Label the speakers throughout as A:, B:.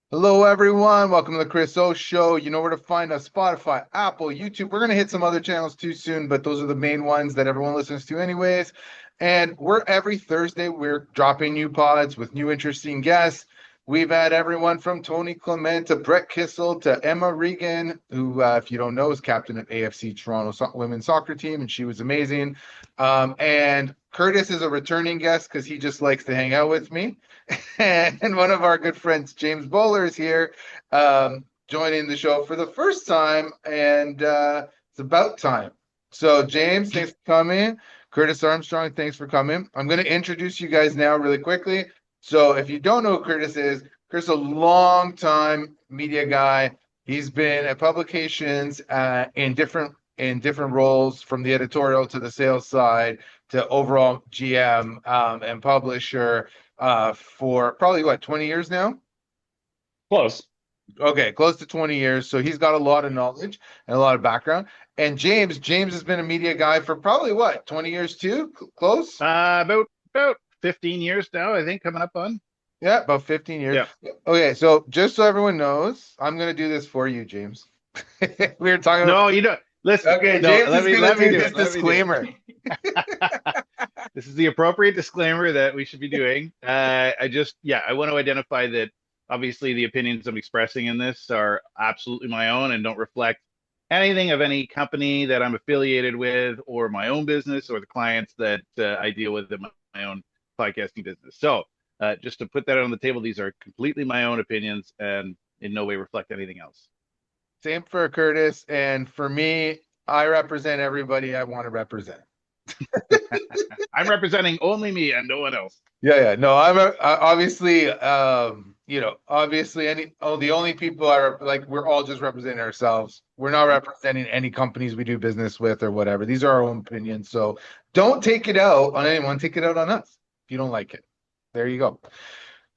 A: Hello, everyone. Welcome to the Chris O Show. You know where to find us: Spotify, Apple, YouTube. We're going to hit some other channels too soon, but those are the main ones that everyone listens to, anyways. And we're every Thursday, we're dropping new pods with new interesting guests. We've had everyone from Tony Clement to Brett Kissel to Emma Regan, who, if you don't know, is captain of AFC Toronto women's soccer team, and she was amazing. And Curtis is a returning guest because he just likes to hang out with me. And one of our good friends, James Bowler, is here, joining the show for the first time, and it's about time. So, James, thanks for coming. Curtis Armstrong, thanks for coming. I'm going to introduce you guys now really quickly. So, if you don't know who Curtis is a long time media guy. He's been at publications in different roles, from the editorial to the sales side to overall GM and publisher for probably what, 20 years now?
B: Close.
A: Okay, close to 20 years. So he's got a lot of knowledge and a lot of background. And James has been a media guy for probably what, 20 years too? Close?
B: About 15 years now, I think, coming up on.
A: Yeah, about 15 years.
B: Yeah.
A: Okay, so just so everyone knows, I'm going to do this for you, James. We were talking about.
B: No, you don't. Listen.
A: Okay,
B: No,
A: James is going to do his disclaimer.
B: This is the appropriate disclaimer that we should be doing. I want to identify that obviously the opinions I'm expressing in this are absolutely my own and don't reflect anything of any company that I'm affiliated with or my own business or the clients that I deal with in my own podcasting business. So just to put that on the table, these are completely my own opinions and in no way reflect anything else.
A: Same for Curtis. And for me, I represent everybody I want to represent.
B: I'm representing only me and no one else.
A: Yeah. No, obviously, obviously, the only people are like, we're all just representing ourselves. We're not representing any companies we do business with or whatever. These are our own opinions. So don't take it out on anyone. Take it out on us if you don't like it. There you go.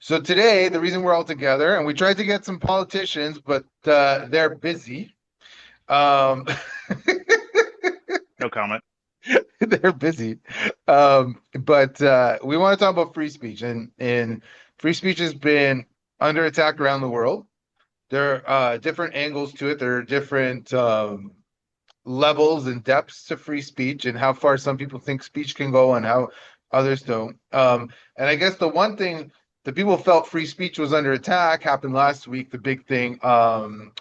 A: So today, the reason we're all together, and we tried to get some politicians, but they're busy. Um,
B: No comment.
A: They're busy. But we want to talk about free speech, and free speech has been under attack around the world. There are different angles to it. There are different levels and depths to free speech, and how far some people think speech can go and how others don't. And I guess the one thing that people felt free speech was under attack happened last week, the big thing,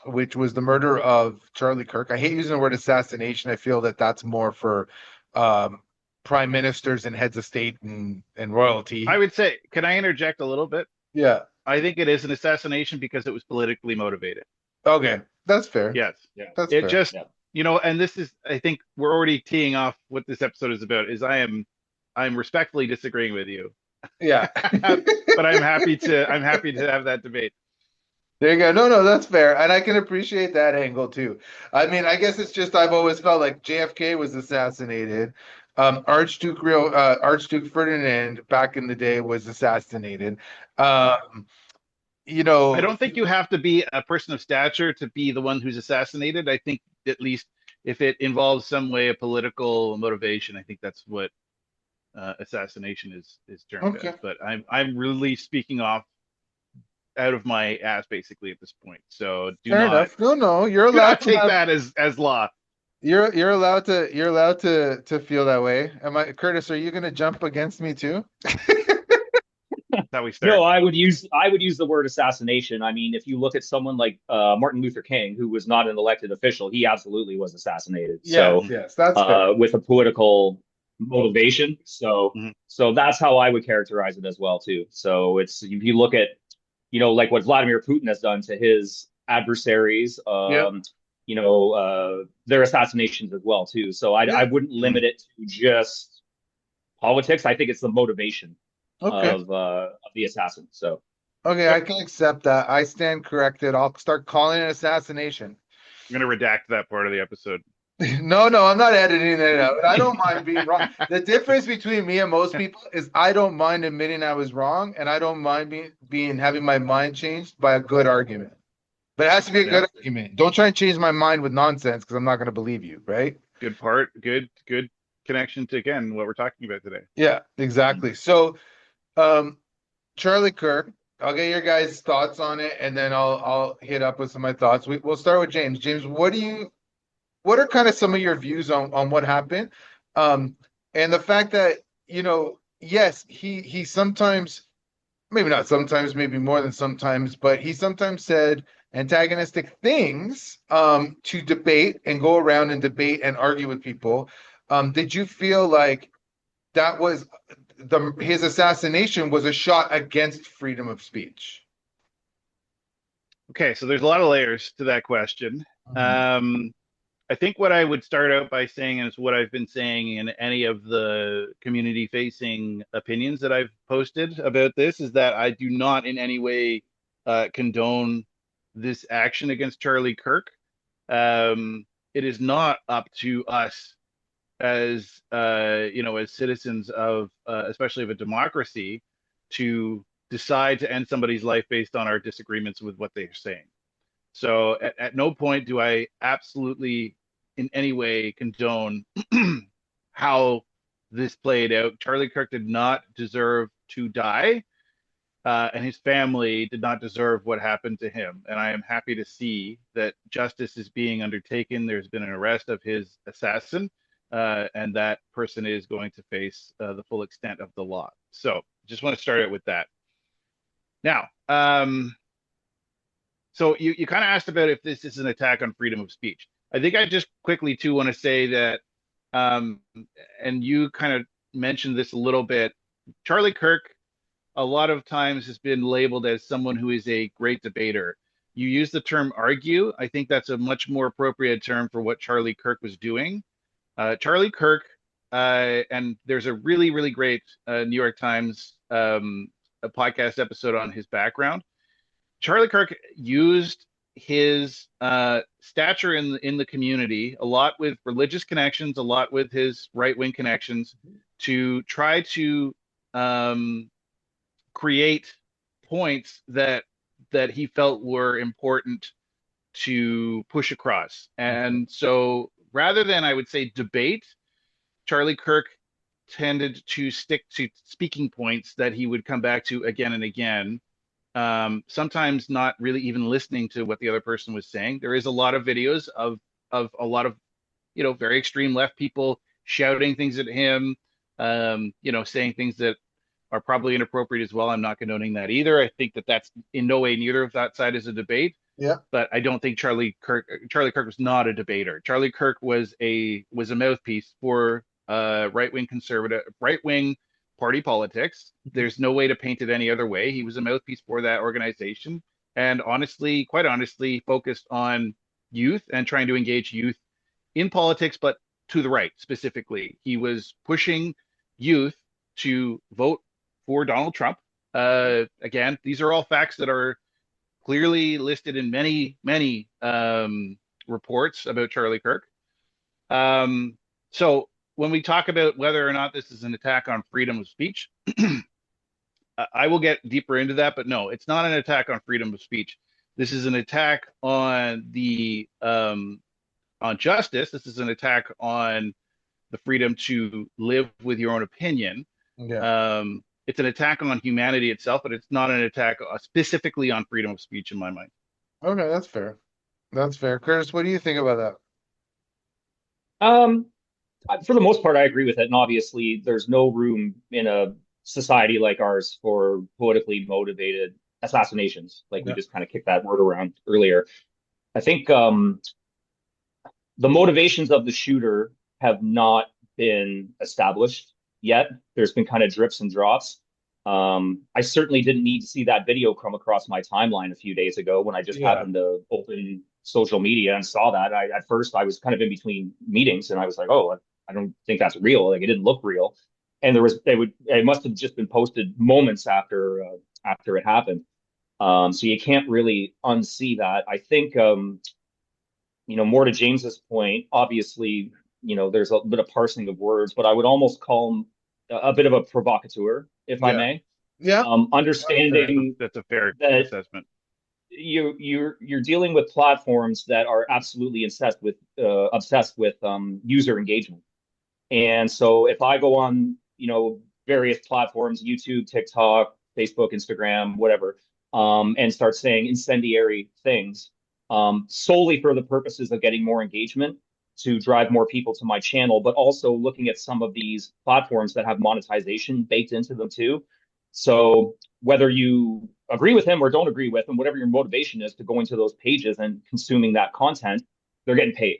A: which was the murder of Charlie Kirk. I hate using the word assassination. I feel that that's more for prime ministers and heads of state and royalty.
B: I would say, can I interject a little bit?
A: Yeah.
B: I think it is an assassination because it was politically motivated.
A: Okay. That's fair.
B: Yes.
C: Yeah.
A: That's
B: It
A: fair.
B: just,
C: Yeah.
B: and this is, I think we're already teeing off what this episode is about, is I'm respectfully disagreeing with you,
A: Yeah.
B: but I'm happy to have that debate.
A: There you go. No, that's fair. And I can appreciate that angle too. I mean, I guess it's just I've always felt like JFK was assassinated. Archduke Ferdinand back in the day was assassinated. Um,
B: I don't think you have to be a person of stature to be the one who's assassinated. I think at least if it involves some way of political motivation, I think that's what assassination is termed
A: okay.
B: as. But I'm really speaking off out of my ass basically at this point. So
A: Fair enough. No, you're
B: do
A: allowed
B: not
A: to
B: take
A: have,
B: that as law.
A: you're allowed to feel that way. Curtis, are you gonna jump against me too?
B: That's how we start.
C: No, I would use the word assassination. I mean, if you look at someone like Martin Luther King, who was not an elected official, he absolutely was assaminated. So
A: Yes, that's fair.
C: with a political motivation. So
B: Mhm.
C: so that's how I would characterize it as well too. So it's if you look at like what Vladimir Putin has done to his adversaries,
B: Yeah.
C: their assassinations as well too. So I
A: Yeah.
C: I wouldn't limit it to just politics. I think it's the motivation
A: Okay.
C: of the assassin. So
A: Okay, I
B: Yep.
A: can accept that. I stand corrected. I'll start calling it assassination.
B: I'm gonna redact that part of the episode.
A: No, I'm not editing it out. I don't mind being wrong. The difference between me and most people is I don't mind admitting I was wrong, and I don't mind being having my mind changed by a good argument. But it has to be a
B: Yeah.
A: good argument. Don't try and change my mind with nonsense because I'm not going to believe you, right?
B: Good part. Good connection to, again, what we're talking about today.
A: Yeah, exactly. So, Charlie Kirk, I'll get your guys' thoughts on it, and then I'll hit up with some of my thoughts. We'll start with James. James, what are kind of some of your views on what happened? And the fact that, yes, he sometimes, maybe not sometimes, maybe more than sometimes, but he sometimes said antagonistic things to debate and go around and debate and argue with people. Did you feel like that was his assassination was a shot against freedom of speech?
B: Okay, so there's a lot of layers to that question. I think what I would start out by saying is what I've been saying in any of the community facing opinions that I've posted about this is that I do not in any way condone this action against Charlie Kirk. It is not up to us as as citizens of especially of a democracy to decide to end somebody's life based on our disagreements with what they're saying. So at no point do I absolutely in any way condone how this played out. Charlie Kirk did not deserve to die, and his family did not deserve what happened to him. And I am happy to see that justice is being undertaken. There's been an arrest of his assassin, and that person is going to face the full extent of the law. So just want to start out with that. Now, so you kind of asked about if this is an attack on freedom of speech. I think I just quickly too want to say that, and you kind of mentioned this a little bit. Charlie Kirk, a lot of times has been labeled as someone who is a great debater. You use the term argue. I think that's a much more appropriate term for what Charlie Kirk was doing. Charlie Kirk, and there's a really, really great New York Times a podcast episode on his background. Charlie Kirk used his stature in the community, a lot with religious connections, a lot with his right-wing connections, to try to create points that he felt were important to push across. And so rather than, I would say, debate, Charlie Kirk tended to stick to speaking points that he would come back to again and again. Sometimes not really even listening to what the other person was saying. There is a lot of videos of a lot of, very extreme left people shouting things at him, saying things that are probably inappropriate as well. I'm not condoning that either. I think that that's in no way neither of that side is a debate.
A: Yeah.
B: But I don't think Charlie Kirk was not a debater. Charlie Kirk was a mouthpiece for right wing party politics. There's no way to paint it any other way. He was a mouthpiece for that organization, and quite honestly, focused on youth and trying to engage youth in politics, but to the right specifically. He was pushing youth to vote for Donald Trump. Again, these are all facts that are clearly listed in many, many reports about Charlie Kirk. So when we talk about whether or not this is an attack on freedom of speech, I will get deeper into that, but no, it's not an attack on freedom of speech. This is an attack on on justice. This is an attack on the freedom to live with your own opinion.
A: Yeah.
B: It's an attack on humanity itself, but it's not an attack specifically on freedom of speech in my mind.
A: Okay, that's fair. That's fair. Curtis, what do you think about
C: Um, for the most part, I agree with it. And obviously, there's no room in a society like ours for politically motivated assassinations. Like we
A: Yeah.
C: just kind of kicked that word around earlier. I think the motivations of the shooter have not been established yet. There's been kind of drips and drops. I certainly didn't need to see that video come across my timeline a few days ago when I just
A: Yeah.
C: happened to open social media and saw that. At first I was kind of in between meetings and I was like, oh, I don't think that's real. Like it didn't look real. And it must have just been posted moments after it happened. So you can't really unsee that. I think more to James's point, obviously, there's a bit of parsing of words, but I would almost call him a bit of a provocateur, if I
A: Yeah.
C: may.
A: Yeah.
C: Understanding
B: That's a fair
C: that
B: assessment.
C: you're dealing with platforms that are absolutely obsessed with user engagement. And so if I go on, various platforms, YouTube, TikTok, Facebook, Instagram, whatever, and start saying incendiary things, solely for the purposes of getting more engagement to drive more people to my channel, but also looking at some of these platforms that have monetization baked into them too. So whether you agree with him or don't agree with him, whatever your motivation is to go into those pages and consuming that content, they're getting paid.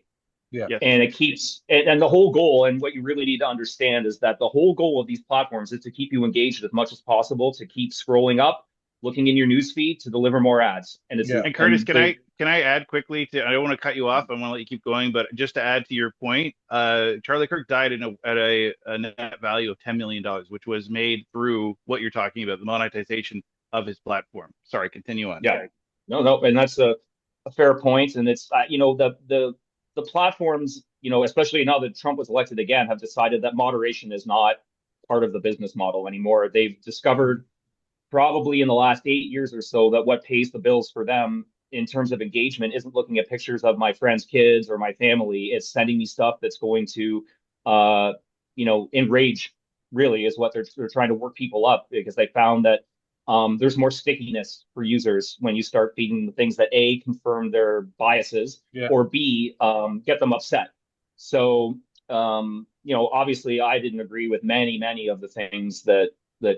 A: Yeah.
B: Yes.
C: And it keeps, and the whole goal, and what you really need to understand is that the whole goal of these platforms is to keep you engaged as much as possible, to keep scrolling up, looking in your news feed to deliver more ads. And it's,
A: Yeah.
B: And Curtis,
C: and the,
B: can I add quickly to, I don't want to cut you off. I want to let you keep going, but just to add to your point, Charlie Kirk died at a net value of $10 million, which was made through what you're talking about, the monetization of his platform. Sorry, continue on.
C: yeah, no, and that's a fair point. And it's, the platforms, especially now that Trump was elected again, have decided that moderation is not part of the business model anymore. They've discovered probably in the last 8 years or so that what pays the bills for them in terms of engagement isn't looking at pictures of my friends' kids or my family. It's sending me stuff that's going to, enrage. Really, is what they're trying to work people up, because they found that there's more stickiness for users when you start feeding the things that A, confirm their biases,
A: Yeah.
C: or B, get them upset. So, obviously, I didn't agree with many of the things that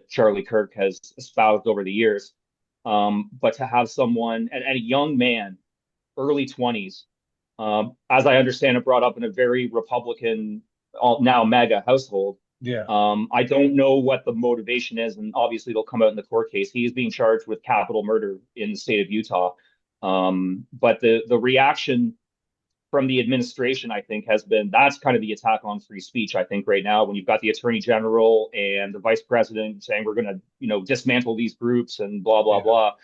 C: Charlie Kirk has espoused over the years. But to have someone, and a young man, early 20s, as I understand it, brought up in a very Republican, now MAGA household.
A: Yeah.
C: I don't know what the motivation is, and obviously it'll come out in the court case. He is being charged with capital murder in the state of Utah. But the reaction from the administration, I think, has been, that's kind of the attack on free speech. I think right now, when you've got the attorney general and the vice president saying we're going to, dismantle these groups and blah blah blah.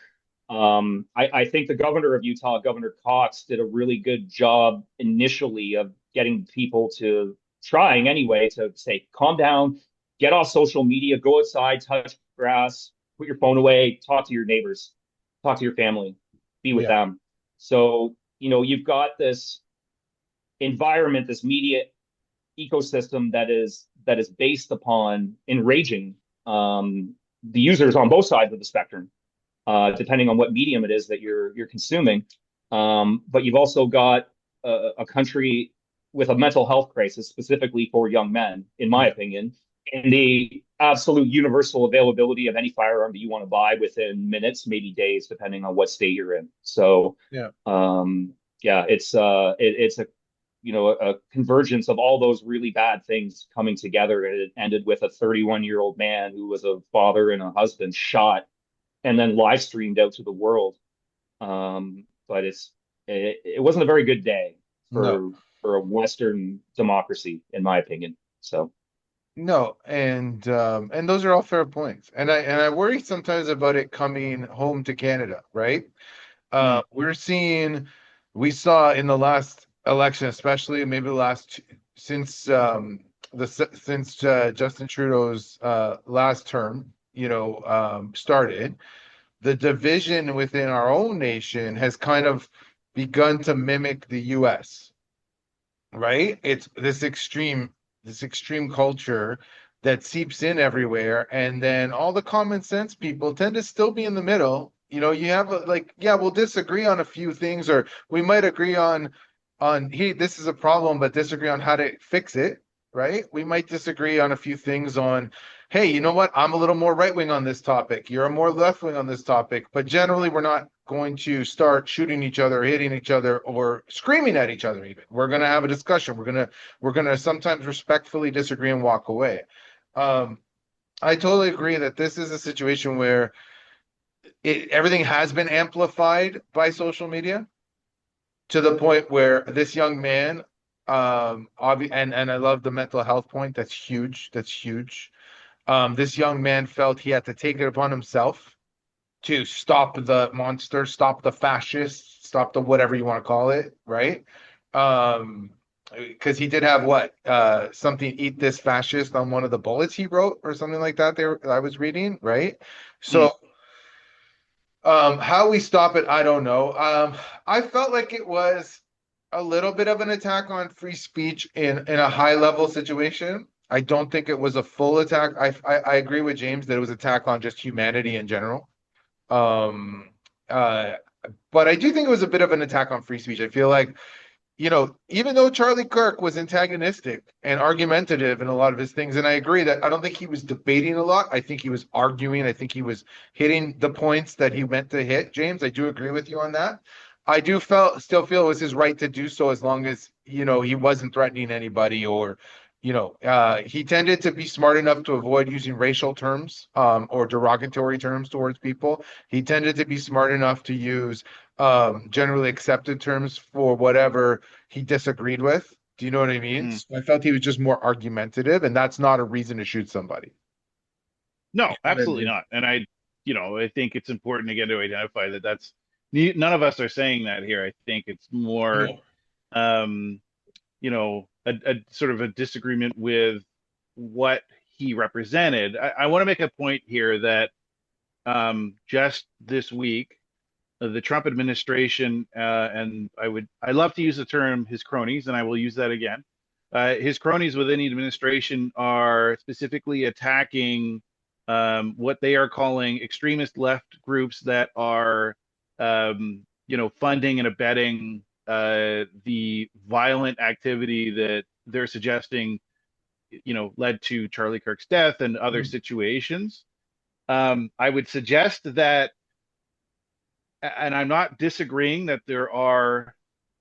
C: I think the governor of Utah, Governor Cox, did a really good job initially of getting people to, trying anyway, to say, calm down, get off social media, go outside, touch grass, put your phone away, talk to your neighbors, talk to your family, be with
A: Yeah.
C: them. So, you've got this environment, this media ecosystem that is based upon enraging the users on both sides of the spectrum, depending on what medium it is that you're consuming. But you've also got a country with a mental health crisis, specifically for young men, in my opinion, and the absolute universal availability of any firearm that you want to buy within minutes, maybe days, depending on what state you're in. So,
A: Yeah.
C: it's a convergence of all those really bad things coming together. And it ended with a 31-year-old man who was a father and a husband shot and then live streamed out to the world. But it wasn't a very good day
A: No.
C: for a Western democracy, in my opinion. So
A: No, and those are all fair points. And I worry sometimes about it coming home to Canada, right? We saw in the last election, especially maybe the last since Justin Trudeau's last term, started, the division within our own nation has kind of begun to mimic the US, right? It's this extreme culture that seeps in everywhere, and then all the common sense people tend to still be in the middle. You have yeah, we'll disagree on a few things, or we might agree on hey, this is a problem, but disagree on how to fix it, right? We might disagree on a few things on, hey, you know what? I'm a little more right wing on this topic. You're a more left wing on this topic, but generally we're not going to start shooting each other, hitting each other, or screaming at each other even. We're going to have a discussion. We're going to sometimes respectfully disagree and walk away. I totally agree that this is a situation where everything has been amplified by social media to the point where this young man, and I love the mental health point. That's huge. That's huge. This young man felt he had to take it upon himself to stop the monster, stop the fascists, stop the whatever you want to call it, right? Because he did have something, eat this fascist, on one of the bullets he wrote or something like that there I was reading, right? So how we stop it, I don't know. I felt like it was a little bit of an attack on free speech in a high level situation. I don't think it was a full attack. I agree with James that it was attack on just humanity in general. Um, uh, but I do think it was a bit of an attack on free speech. I feel like, even though Charlie Kirk was antagonistic and argumentative in a lot of his things, and I agree that I don't think he was debating a lot. I think he was arguing. I think he was hitting the points that he meant to hit. James, I do agree with you on that. I do still feel it was his right to do so as long as, he wasn't threatening anybody or, he tended to be smart enough to avoid using racial terms or derogatory terms towards people. He tended to be smart enough to use generally accepted terms for whatever he disagreed with. Do you know what I mean?
B: Mm.
A: So I felt he was just more argumentative, and that's not a reason to shoot somebody.
B: No,
A: You know what I
B: absolutely
A: mean?
B: not. And I think it's important again to identify that none of us are saying that here. I think it's more,
A: No.
B: um, a sort of a disagreement with what he represented. I want to make a point here that just this week, the Trump administration, and I love to use the term his cronies, and I will use that again. His cronies within the administration are specifically attacking what they are calling extremist left groups that are, funding and abetting the violent activity that they're suggesting, led to Charlie Kirk's death and other
A: Mhm.
B: situations. I would suggest that, and I'm not disagreeing that there are,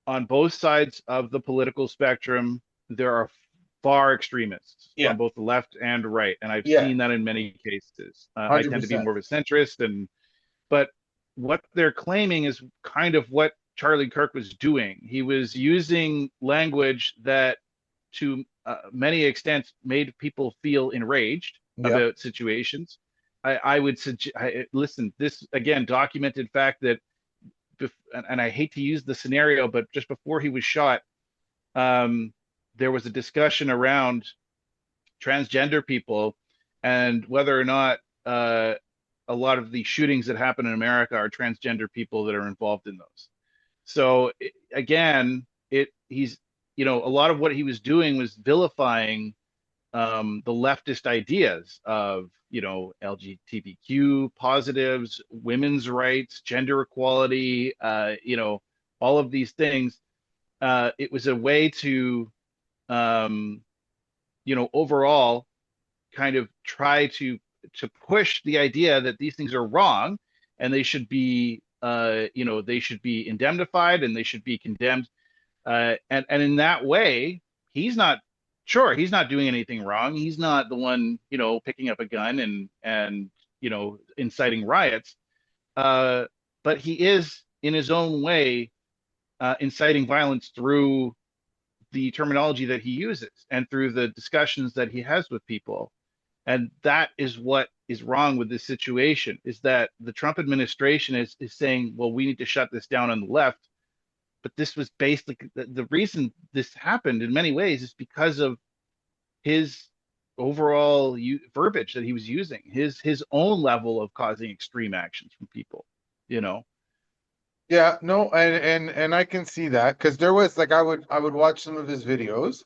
B: on both sides of the political spectrum, there are far extremists
A: Yeah.
B: on both the left and right, and I've
A: Yeah.
B: seen that in many cases. I tend to be
A: 100%.
B: more of a centrist, but what they're claiming is kind of what Charlie Kirk was doing. He was using language that, to many extents, made people feel enraged
A: Yeah.
B: about situations. I would suggest, listen, this again, documented fact that, and I hate to use the scenario, but just before he was shot, um, there was a discussion around transgender people and whether or not a lot of the shootings that happen in America are transgender people that are involved in those. So again, he's, a lot of what he was doing was vilifying the leftist ideas of, LGBTQ positives, women's rights, gender equality, all of these things. It was a way to, um, overall kind of try to push the idea that these things are wrong and they should be, they should be indemnified and they should be condemned. And in that way, he's not sure he's not doing anything wrong. He's not the one, picking up a gun and inciting riots. Uh, but he is, in his own way, inciting violence through the terminology that he uses and through the discussions that he has with people. And that is what is wrong with this situation, is that the Trump administration is saying, well, we need to shut this down on the left. But this was basically the reason this happened in many ways is because of his overall verbiage that he was using, his own level of causing extreme actions from people, you know.
A: Yeah, no, and I can see that because there was like I would watch some of his videos.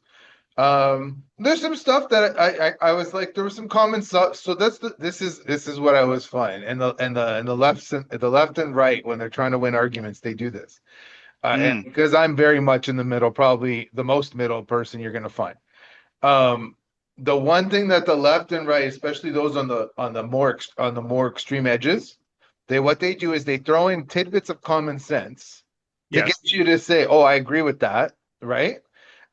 A: There's some stuff that I was like there was some common stuff. So this is what I was fine. And the left and right when they're trying to win arguments, they do this. And
B: Mm,
A: because I'm very much in the middle, probably the most middle person you're gonna find. Um, the one thing that the left and right, especially those on the more extreme edges, what they do is they throw in tidbits of common sense to get
B: yes.
A: you to say, "Oh, I agree with that," right?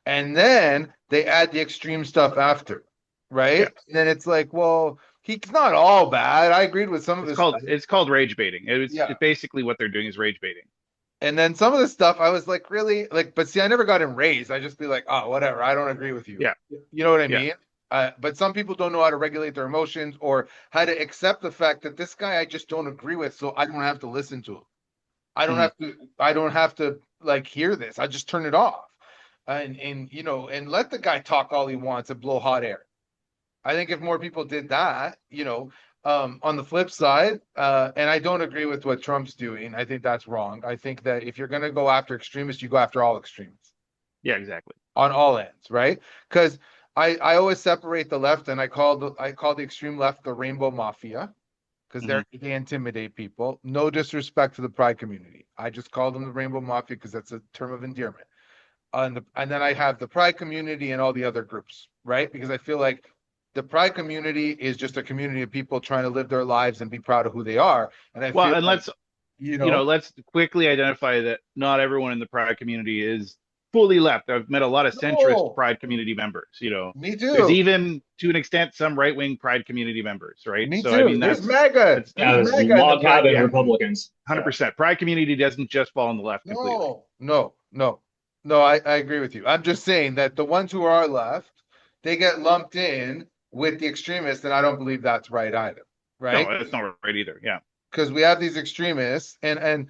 A: And then they add the extreme stuff after, right?
B: Yeah.
A: And then it's like, well, he's not all bad. I agreed with some of
B: It's
A: this
B: called
A: stuff.
B: it's called rage baiting.
A: Yeah.
B: It's basically what they're doing is rage baiting.
A: And then some of the stuff I was like, really? Like, but see, I never got enraged. I just be like, oh, whatever. I don't agree with you.
B: Yeah.
A: You know what I
B: Yeah.
A: mean? But some people don't know how to regulate their emotions or how to accept the fact that this guy I just don't agree with, so I don't have to listen to him.
B: Mm,
A: I don't have to like hear this. I just turn it off. And let the guy talk all he wants and blow hot air. I think if more people did that, On the flip side, and I don't agree with what Trump's doing. I think that's wrong. I think that if you're going to go after extremists, you go after all extremists
B: Yeah, exactly.
A: on all ends, right? Because I always separate the left, and I call the extreme left the rainbow mafia because they intimidate people. No disrespect to the pride community. I just call them the rainbow mafia because that's a term of endearment. And then I have the pride community and all the other groups, right? Because I feel like the pride community is just a community of people trying to live their lives and be proud of who they are. And I
B: Well,
A: feel
B: and
A: like,
B: let's quickly identify that not everyone in the Pride community is fully left. I've met a lot of centrist
A: no,
B: Pride community members.
A: me
B: There's
A: too.
B: even, to an extent, some right-wing Pride community members, right?
A: Me
B: So I
A: too.
B: mean,
A: There's MAGA.
B: that's
C: Yeah,
A: There's
C: there's
A: MAGA in the
C: log
A: pride
C: cabin
B: yeah,
A: community.
C: Republicans. Yeah.
B: 100%. Pride community doesn't just fall on the left completely.
A: No. I agree with you. I'm just saying that the ones who are left, they get lumped in with the extremists, and I don't believe that's right either,
B: No,
A: right?
B: that's not right either. Yeah.
A: Because we have these extremists and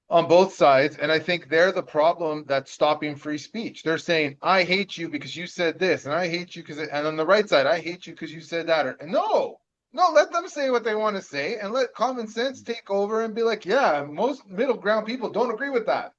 A: on both sides, and I think they're the problem that's stopping free speech. They're saying, I hate you because you said this, and I hate you because, and on the right side, I hate you because you said that. And no, let them say what they want to say and let common sense take over and be like, yeah, most middle ground people don't agree with that.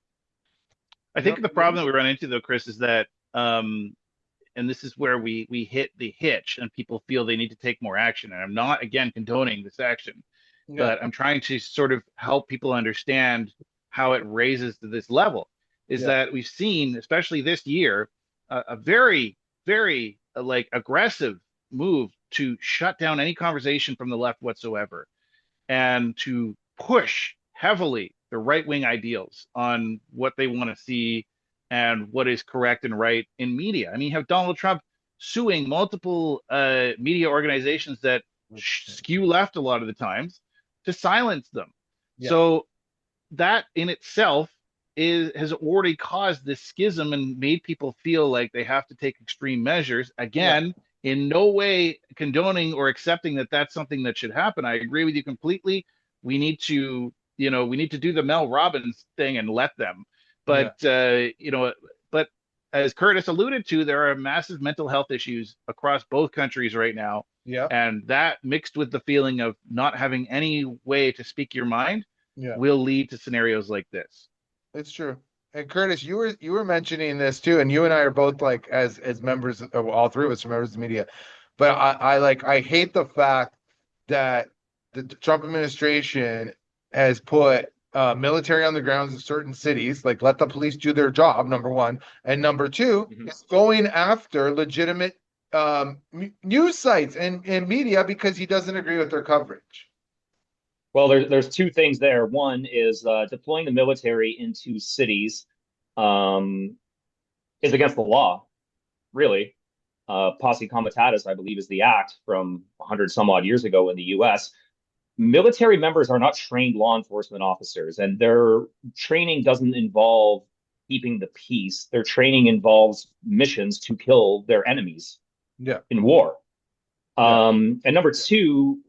B: I
A: You know
B: think the
A: what I
B: problem
A: mean?
B: that we run into, though, Chris, is that, and this is where we hit the hitch and people feel they need to take more action. And I'm not, again, condoning this action,
A: Yeah,
B: but I'm trying to sort of help people understand how it raises to this level. Is
A: yeah,
B: that we've seen, especially this year, a very, very like aggressive move to shut down any conversation from the left whatsoever and to push heavily the right wing ideals on what they want to see and what is correct and right in media. I mean, you have Donald Trump suing multiple media organizations that skew left a lot of the times to silence them.
A: yeah,
B: So that in itself has already caused this schism and made people feel like they have to take extreme measures.
A: yeah,
B: Again, in no way condoning or accepting that that's something that should happen. I agree with you completely. We need to, we need to do the Mel Robbins thing and let them.
A: yeah,
B: But but as Curtis alluded to, there are massive mental health issues across both countries right now,
A: yeah,
B: and that mixed with the feeling of not having any way to speak your mind
A: yeah.
B: will lead to scenarios like this.
A: It's true. And Curtis, you were mentioning this too, and you and I are both like as members of all three of us are members of the media. But I hate the fact that the Trump administration has put military on the grounds in certain cities, like let the police do their job, number one. And number two,
C: Mhm.
A: is going after legitimate news sites and media because he doesn't agree with their coverage.
C: Well, there's two things there. One is deploying the military into cities um, is against the law, really. Posse Comitatus, I believe, is the act from 100 some odd years ago in the US. Military members are not trained law enforcement officers, and their training doesn't involve keeping the peace. Their training involves missions to kill their enemies
A: Yeah,
C: in war.
A: yeah,
C: And number two,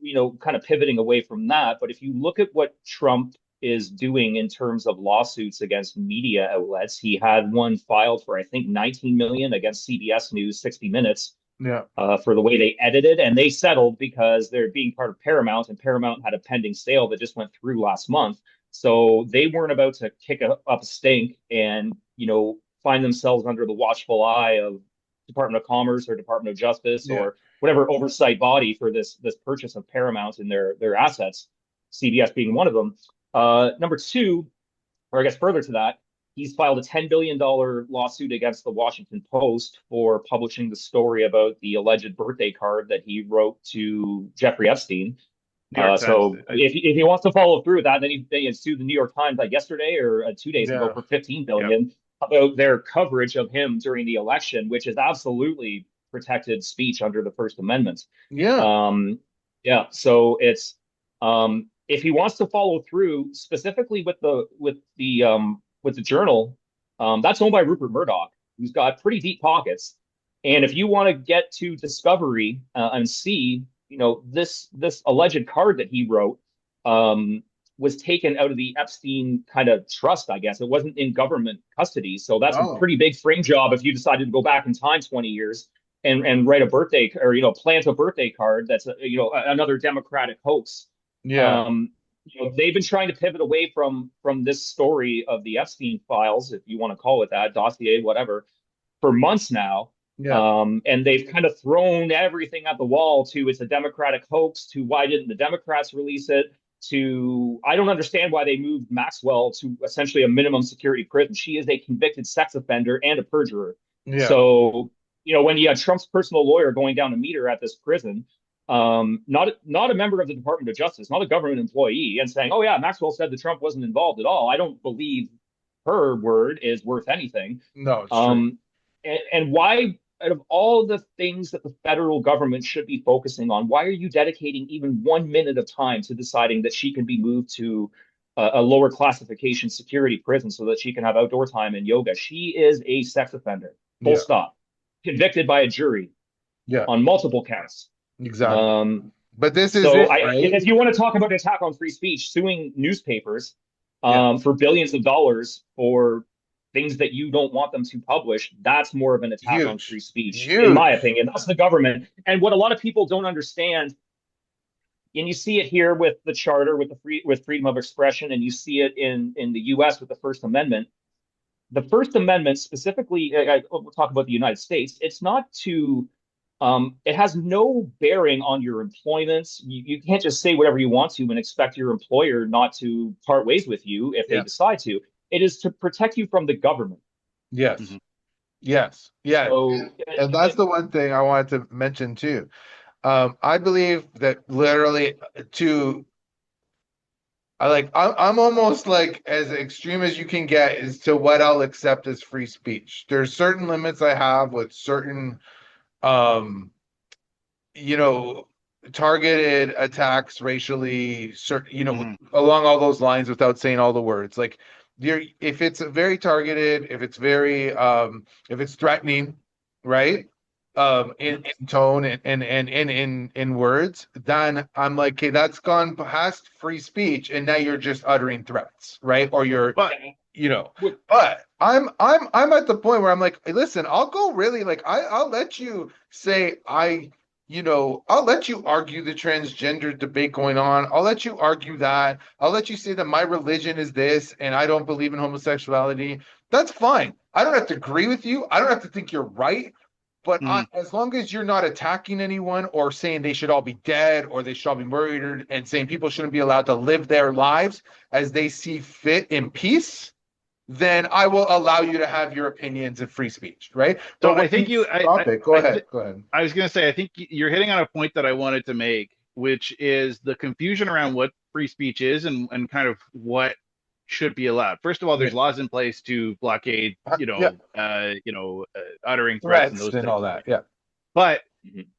C: kind of pivoting away from that, but if you look at what Trump is doing in terms of lawsuits against media outlets, he had one filed for, I think, 19 million against CBS News, 60 Minutes,
A: yeah,
C: for the way they edited, and they settled because they're being part of Paramount, and Paramount had a pending sale that just went through last month. So they weren't about to kick up a stink and, find themselves under the watchful eye of Department of Commerce or Department of Justice
A: yeah,
C: or whatever oversight body for this purchase of Paramount and their assets, CBS being one of them. Number two, or I guess further to that, he's filed a $10 billion lawsuit against the Washington Post for publishing the story about the alleged birthday card that he wrote to Jeffrey Epstein.
B: New York Times.
C: So if he wants to follow through with that, then he sued the New York Times like yesterday or 2 days ago
A: yeah,
C: for 15
B: Yeah.
C: billion about their coverage of him during the election, which is absolutely protected speech under the First Amendment.
A: yeah,
C: Yeah, so it's if he wants to follow through specifically with the Journal, that's owned by Rupert Murdoch, who's got pretty deep pockets. And if you want to get to Discovery and see, this alleged card that he wrote was taken out of the Epstein kind of trust, I guess. It wasn't in government custody. So that's a
A: oh,
C: pretty big frame job if you decided to go back in time 20 years and write a birthday or plant a birthday card that's another Democratic hoax.
A: Yeah.
C: They've been trying to pivot away from this story of the Epstein files, if you want to call it that, dossier, whatever, for months now.
A: Yeah.
C: And they've kind of thrown everything at the wall to it's a Democratic hoax, to why didn't the Democrats release it, to I don't understand why they moved Maxwell to essentially a minimum security prison. She is a convicted sex offender and a perjurer.
A: Yeah.
C: So, when you had Trump's personal lawyer going down to meet her at this prison, not a member of the Department of Justice, not a government employee, and saying, "Oh yeah, Maxwell said that Trump wasn't involved at all." I don't believe her word is worth anything.
A: No, it's true.
C: And why, out of all the things that the federal government should be focusing on, why are you dedicating even 1 minute of time to deciding that she can be moved to a lower classification security prison so that she can have outdoor time and yoga? She is a sex offender. Full stop. Convicted by a jury.
A: Yeah.
C: On multiple counts.
A: Exactly. But this is
C: right? If you want to talk about attack on free speech, suing newspapers for billions of dollars for things that you don't want them to publish, that's more of an attack on free speech, in my opinion. That's the government. And what a lot of people don't understand, and you see it here with the charter, with freedom of expression, and you see it in the U.S. with the First Amendment. The First Amendment specifically, we'll talk about the United States. It's not to, it has no bearing on your employment. You can't just say whatever you want to and expect your employer not to part ways with you if they decide to. It is to protect you from the government.
A: Yes. Mm-hmm. Yes. Yeah. So, and that's the one thing I wanted to mention too. I believe that literally I'm almost like as extreme as you can get as to what I'll accept as free speech. There's certain limits I have with certain, targeted attacks racially, along all those lines without saying all the words. Like, if it's very targeted, if it's very, if it's threatening, right? In tone and in words, then I'm like, okay, that's gone past free speech, and now you're just uttering threats, right? Or you're, but I'm at the point where I'm like, hey, listen, I'll go really I'll let you say I'll let you argue the transgender debate going on. I'll let you argue that. I'll let you say that my religion is this and I don't believe in homosexuality. That's fine. I don't have to agree with you. I don't have to think you're right. But as long as you're not attacking anyone or saying they should all be dead or they should all be murdered and saying people shouldn't be allowed to live their lives as they see fit in peace, then I will allow you to have your opinions of free speech, right?
B: So I think
A: go ahead.
B: I was going to say, I think you're hitting on a point that I wanted to make, which is the confusion around what free speech is and kind of what should be allowed. First of all, there's laws in place to blockade, uttering threats and those
A: and all that. Yeah.
B: But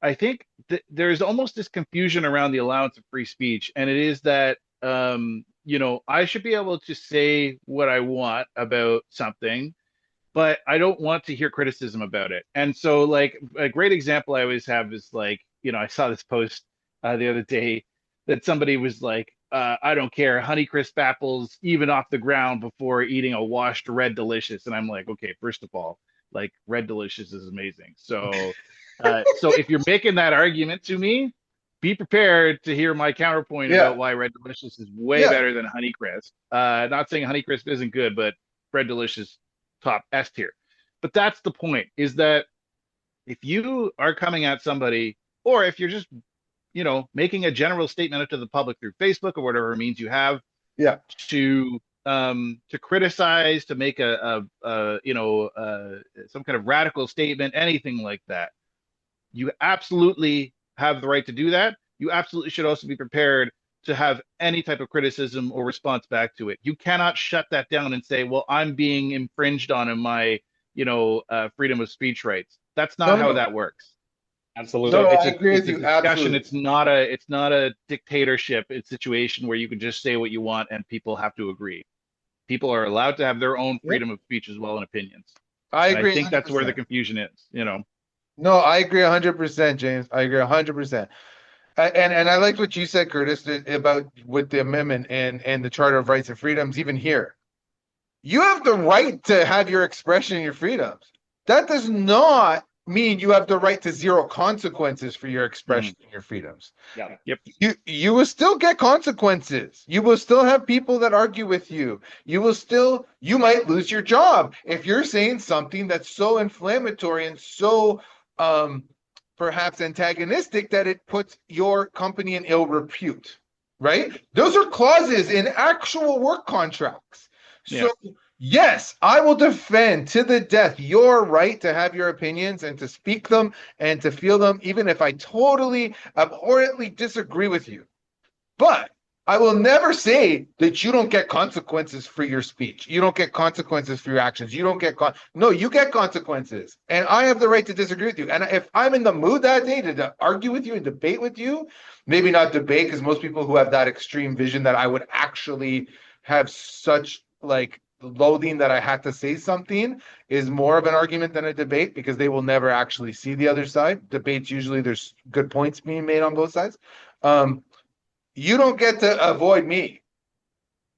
B: I think there's almost this confusion around the allowance of free speech, and it is that I should be able to say what I want about something, but I don't want to hear criticism about it. And so, like, a great example I always have is I saw this post the other day that somebody was like, I don't care, Honeycrisp apples even off the ground before eating a washed Red Delicious. And I'm like, okay, first of all, like, Red Delicious is amazing. So, so if you're making that argument to me, be prepared to hear my counterpoint about why Red Delicious is way better than Honeycrisp. Not saying Honeycrisp isn't good, but Red Delicious top S tier. But that's the point, is that if you are coming at somebody, or if you're just making a general statement to the public through Facebook or whatever means you have, to criticize, to make some kind of radical statement, anything like that, you absolutely have the right to do that. You absolutely should also be prepared to have any type of criticism or response back to it. You cannot shut that down and say, well, I'm being infringed on in my freedom of speech rights. That's not how that works.
C: Absolutely.
A: No, I agree with you. Absolutely.
B: It's not a dictatorship. It's a situation where you can just say what you want and people have to agree. People are allowed to have their own freedom of speech as well and opinions.
A: I agree.
B: I think 100%. That's where the confusion is,
A: No, I agree 100%, James. I agree 100%. And I liked what you said, Curtis, about with the amendment and the Charter of Rights and Freedoms, even here. You have the right to have your expression and your freedoms. That does not mean you have the right to zero consequences for your expression and your freedoms.
C: Yeah.
B: Yep.
A: You will still get consequences. You will still have people that argue with you. You might lose your job if you're saying something that's so inflammatory and so perhaps antagonistic that it puts your company in ill repute, right? Those are clauses in actual work contracts. So yes, I will defend to the death your right to have your opinions and to speak them and to feel them, even if I totally abhorrently disagree with you. But I will never say that you don't get consequences for your speech. You don't get consequences for your actions. You don't get no, you get consequences. And I have the right to disagree with you. And if I'm in the mood that day to argue with you and debate with you, maybe not debate, because most people who have that extreme vision that I would actually have such like loathing that I had to say something is more of an argument than a debate, because they will never actually see the other side. Debates, usually there's good points being made on both sides. You don't get to avoid me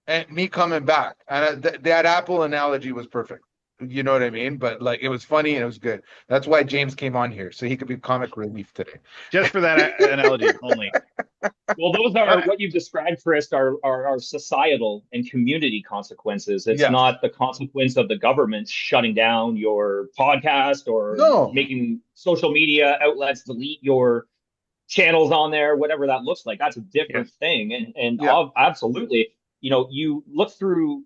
A: and me coming back. And that Apple analogy was perfect. You know what I mean? But like, it was funny and it was good. That's why James came on here, so he could be comic relief today.
B: Just for that analogy only.
C: Well, those are what you've described, Chris, are societal and community consequences. It's not the consequence of the government shutting down your podcast or making social media outlets delete your channels on there, whatever that looks like. That's a different thing. And absolutely, you look through,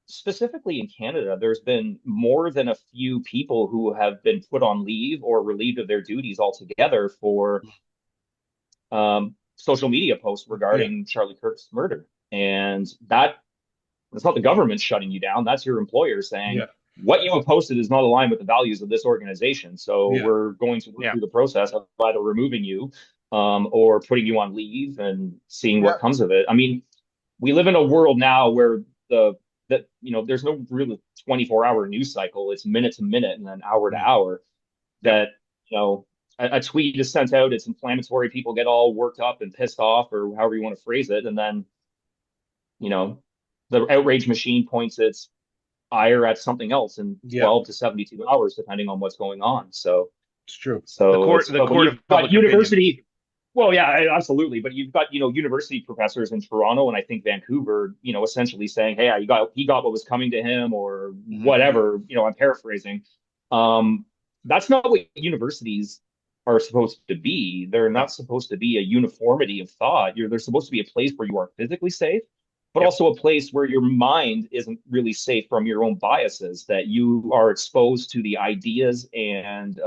C: specifically in Canada, there's been more than a few people who have been put on leave or relieved of their duties altogether for social media posts regarding Charlie Kirk's murder. And that's not the government shutting you down. That's your employer saying, what you have posted is not aligned with the values of this organization. So we're going to work through the process of either removing you or putting you on leave and seeing what comes of it. I mean, we live in a world now where there's no real 24-hour news cycle. It's minute to minute and then hour to hour that, a tweet is sent out, it's inflammatory, people get all worked up and pissed off, or however you want to phrase it. And then, the outrage machine points its ire at something else in 12 to 72 hours, depending on what's going on. So
A: it's true.
C: So
B: the court of public
C: university opinion. Well, yeah, absolutely. But you've got, university professors in Toronto and I think Vancouver, essentially saying, hey, he got what was coming to him or whatever, I'm paraphrasing. That's not what universities are supposed to be. They're not supposed to be a uniformity of thought. They're supposed to be a place where you are physically safe, but also a place where your mind isn't really safe from your own biases, that you are exposed to the ideas and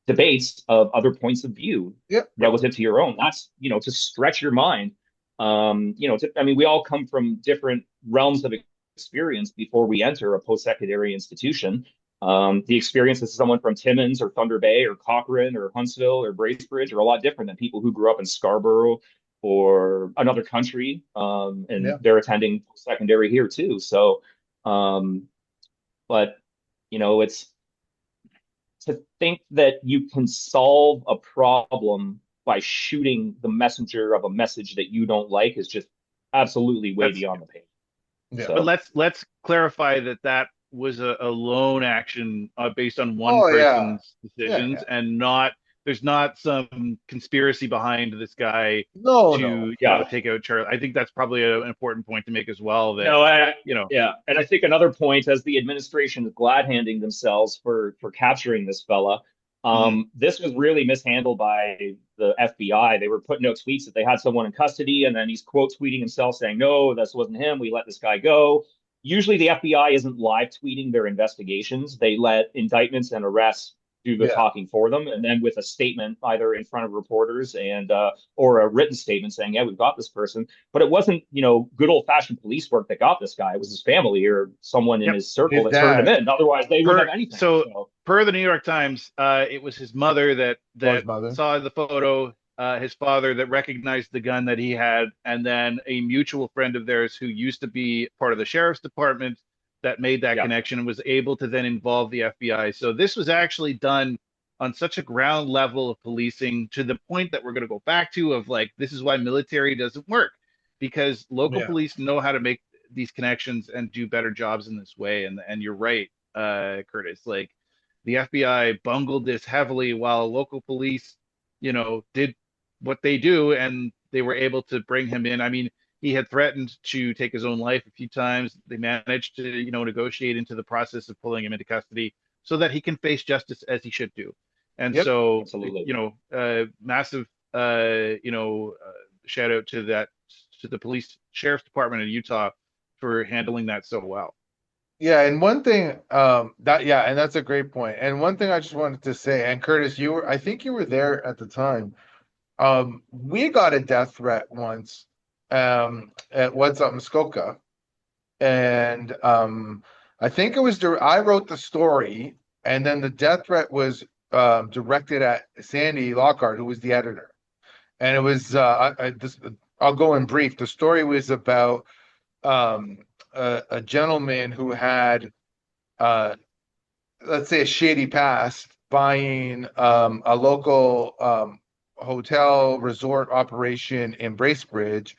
C: debates of other points of view relative to your own. That's, to stretch your mind. We all come from different realms of experience before we enter a post-secondary institution. The experiences of someone from Timmins or Thunder Bay or Cochrane or Huntsville or Bracebridge are a lot different than people who grew up in Scarborough or another country, and they're attending secondary here too. So, but it's to think that you can solve a problem by shooting the messenger of a message that you don't like is just absolutely way beyond the page.
B: So. But let's clarify that was a lone action based on one person's decisions, and there's not some conspiracy behind this guy to take out Charlie. I think that's probably an important point to make as well. That
C: and I think another point, as the administration is glad-handing themselves for capturing this fella, this was really mishandled by the FBI. They were putting out tweets that they had someone in custody, and then he's quote tweeting himself saying, "No, this wasn't him. We let this guy go." Usually the FBI isn't live tweeting their investigations. They let indictments and arrests do the talking for them. And then with a statement either in front of reporters and or a written statement saying, yeah, we've got this person. But it wasn't, good old fashioned police work that got this guy. It was his family or someone in his circle that turned him in. Otherwise they wouldn't have anything.
B: So per the New York Times, it was his mother that saw the photo. His father that recognized the gun that he had, and then a mutual friend of theirs who used to be part of the sheriff's department that made that connection and was able to then involve the FBI. So this was actually done on such a ground level of policing, to the point that we're going to go back to of like, this is why military doesn't work, because local police know how to make these connections and do better jobs in this way. And you're right, Curtis, like, the FBI bungled this heavily while local police, did what they do, and they were able to bring him in. I mean, he had threatened to take his own life a few times. They managed to, negotiate into the process of pulling him into custody so that he can face justice as he should do. And
A: Yep.
B: so,
C: Absolutely.
B: massive, shout out to the police sheriff's department in Utah for handling that so well.
A: Yeah, and one thing and that's a great point. And one thing I just wanted to say, and Curtis, I think you were there at the time. We got a death threat once at What's Up Muskoka. And I think it was I wrote the story, and then the death threat was directed at Sandy Lockhart, who was the editor. And it was I'll go in brief. The story was about a gentleman who had let's say a shady past buying a local hotel resort operation in Bracebridge.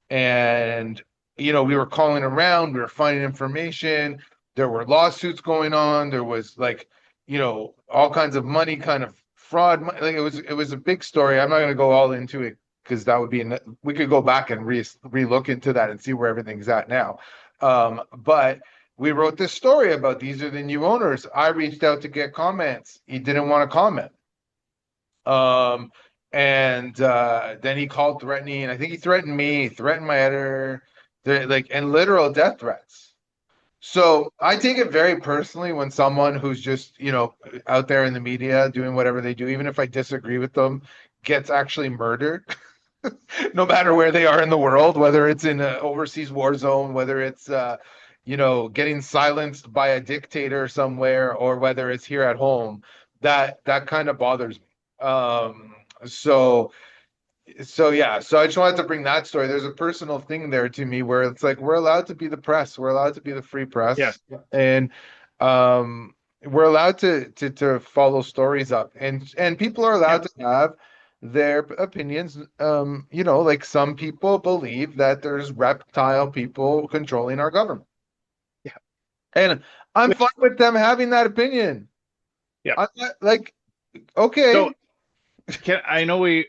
A: And we were calling around, we were finding information, there were lawsuits going on, there was like all kinds of money, kind of fraud. Like it was a big story. I'm not going to go all into it because that would be we could go back and re-look into that and see where everything's at now. But we wrote this story about these are the new owners. I reached out to get comments. He didn't want to comment. And then he called threatening. I think he threatened me, threatened my editor, and literal death threats. So I take it very personally when someone who's just, out there in the media doing whatever they do, even if I disagree with them, gets actually murdered. No matter where they are in the world, whether it's in an overseas war zone, whether it's getting silenced by a dictator somewhere, or whether it's here at home, that kind of bothers me. So yeah, so I just wanted to bring that story. There's a personal thing there to me where it's like we're allowed to be the press, we're allowed to be the free press,
B: Yes.
A: and we're allowed to follow stories up, and people are allowed to have their opinions. Like some people believe that there's reptile people controlling our government.
B: Yeah.
A: And I'm fine with them having that opinion.
B: Yeah.
A: I'm not, like, okay.
B: So I know we